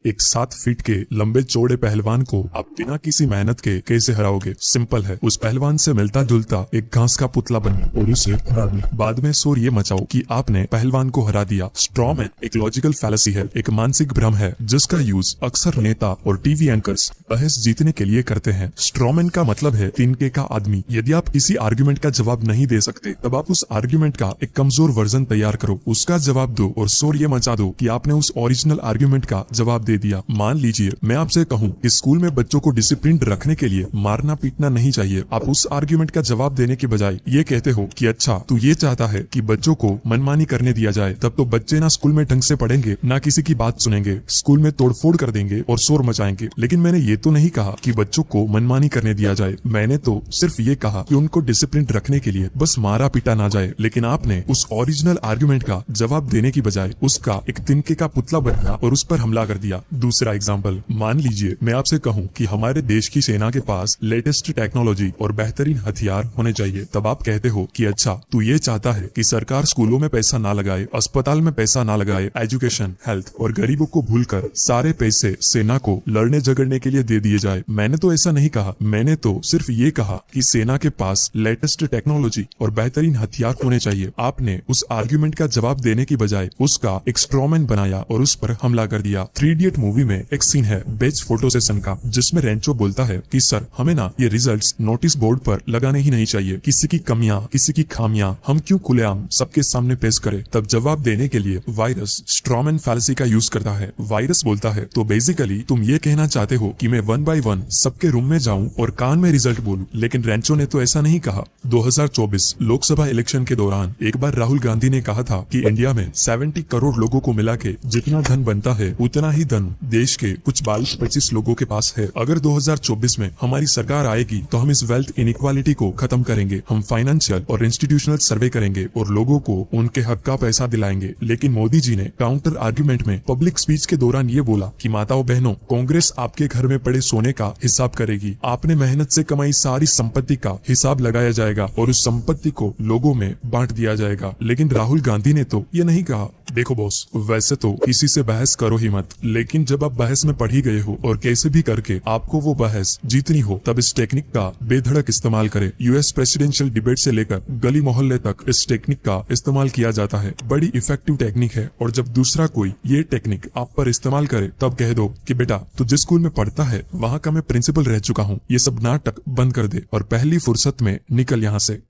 एक 7 फीट के लंबे चौड़े पहलवान को आप बिना किसी मेहनत के कैसे हराओगे? सिंपल है, उस पहलवान से मिलता जुलता एक घास का पुतला बनो और उसे हरा दो। बाद में शोर ये मचाओ कि आपने पहलवान को हरा दिया। स्ट्रॉमैन एक लॉजिकल फैलेसी है, एक मानसिक भ्रम है जिसका यूज अक्सर नेता और टीवी एंकर्स बहस जीतने के लिए करते हैं। स्ट्रॉमैन का मतलब है तिनके का आदमी। यदि आप किसी आर्गुमेंट का जवाब नहीं दे सकते तब आप उस आर्गुमेंट का एक कमजोर वर्जन तैयार करो, उसका जवाब दो और शोर ये मचा दो कि आपने उस ओरिजिनल आर्गुमेंट का जवाब दे दिया। मान लीजिए मैं आपसे कहूं कि स्कूल में बच्चों को डिसिप्लिन रखने के लिए मारना पीटना नहीं चाहिए। आप उस आर्गुमेंट का जवाब देने के बजाय ये कहते हो कि अच्छा तू ये चाहता है कि बच्चों को मनमानी करने दिया जाए, तब तो बच्चे ना स्कूल में ढंग से पढ़ेंगे ना किसी की बात सुनेंगे, स्कूल में तोड़फोड़ कर देंगे और शोर मचाएंगे। लेकिन मैंने ये तो नहीं कहा कि बच्चों को मनमानी करने दिया जाए, मैंने तो सिर्फ ये कहा कि उनको डिसिप्लिन रखने के लिए बस मारा पीटा ना जाए। लेकिन आपने उस ओरिजिनल आर्गुमेंट का जवाब देने की बजाय उसका एक तिनके का पुतला बनाया और उस पर हमला कर दिया। दूसरा एग्जाम्पल, मान लीजिए मैं आपसे कहूं कि हमारे देश की सेना के पास लेटेस्ट टेक्नोलॉजी और बेहतरीन हथियार होने चाहिए, तब आप कहते हो कि अच्छा तू ये चाहता है कि सरकार स्कूलों में पैसा ना लगाए, अस्पताल में पैसा ना लगाए, एजुकेशन, हेल्थ और गरीबों को भूलकर सारे पैसे सेना को लड़ने झगड़ने के लिए दे दिए जाए। मैंने तो ऐसा नहीं कहा, मैंने तो सिर्फ ये कहा कि सेना के पास लेटेस्ट टेक्नोलॉजी और बेहतरीन हथियार होने चाहिए। आपने उस आर्ग्यूमेंट का जवाब देने की बजाय उसका एक स्ट्रॉमैन बनाया और उस पर हमला कर दिया। 3 इडियट मूवी में एक सीन है बेच फोटो सेशन का, जिसमें रेंचो बोलता है कि सर हमें ना ये रिजल्ट्स नोटिस बोर्ड पर लगाने ही नहीं चाहिए, किसी की कमियां किसी की खामियां हम क्यों खुलेआम सबके सामने पेश करें। तब जवाब देने के लिए वायरस स्ट्रॉमैन फैलेसी का यूज करता है। वायरस बोलता है तो बेसिकली तुम ये कहना चाहते हो कि मैं 1 बाय 1 सबके रूम में जाऊं और कान में रिजल्ट बोलूं। लेकिन रेंचो ने तो ऐसा नहीं कहा। 2024 लोकसभा इलेक्शन के दौरान एक बार राहुल गांधी ने कहा था कि इंडिया में 70 करोड़ लोगों को मिला के जितना धन बनता है उतना ही धन देश के कुछ 22-25 लोगों के पास है। अगर 2024 में हमारी सरकार आएगी तो हम इस वेल्थ इनइक्वालिटी को खत्म करेंगे। हम फाइनेंशियल और इंस्टीट्यूशनल सर्वे करेंगे और लोगों को उनके हक का पैसा दिलाएंगे। लेकिन मोदी जी ने काउंटर आर्गुमेंट में पब्लिक स्पीच के दौरान ये बोला कि माताओं बहनों, कांग्रेस आपके घर में पड़े सोने का हिसाब करेगी। आपने मेहनत से कमाई सारी संपत्ति का हिसाब लगाया जाएगा और उस संपत्ति को लोगों में बांट दिया जाएगा। लेकिन राहुल गांधी ने तो ये नहीं कहा। देखो बॉस, वैसे तो किसी से बहस करो ही मत, लेकिन जब आप बहस में पढ़ ही गए हो और कैसे भी करके आपको वो बहस जीतनी हो, तब इस टेक्निक का बेधड़क इस्तेमाल करें। यूएस प्रेसिडेंशियल डिबेट से लेकर गली मोहल्ले तक इस टेक्निक का इस्तेमाल किया जाता है। बड़ी इफेक्टिव टेक्निक है और जब दूसरा कोई ये टेक्निक आप पर इस्तेमाल करे तब कह दो कि बेटा तू जिस स्कूल में पढ़ता है वहाँ का मैं प्रिंसिपल रह चुका हूँ, ये सब नाटक बंद कर दे और पहली फुर्सत में निकल यहाँ से।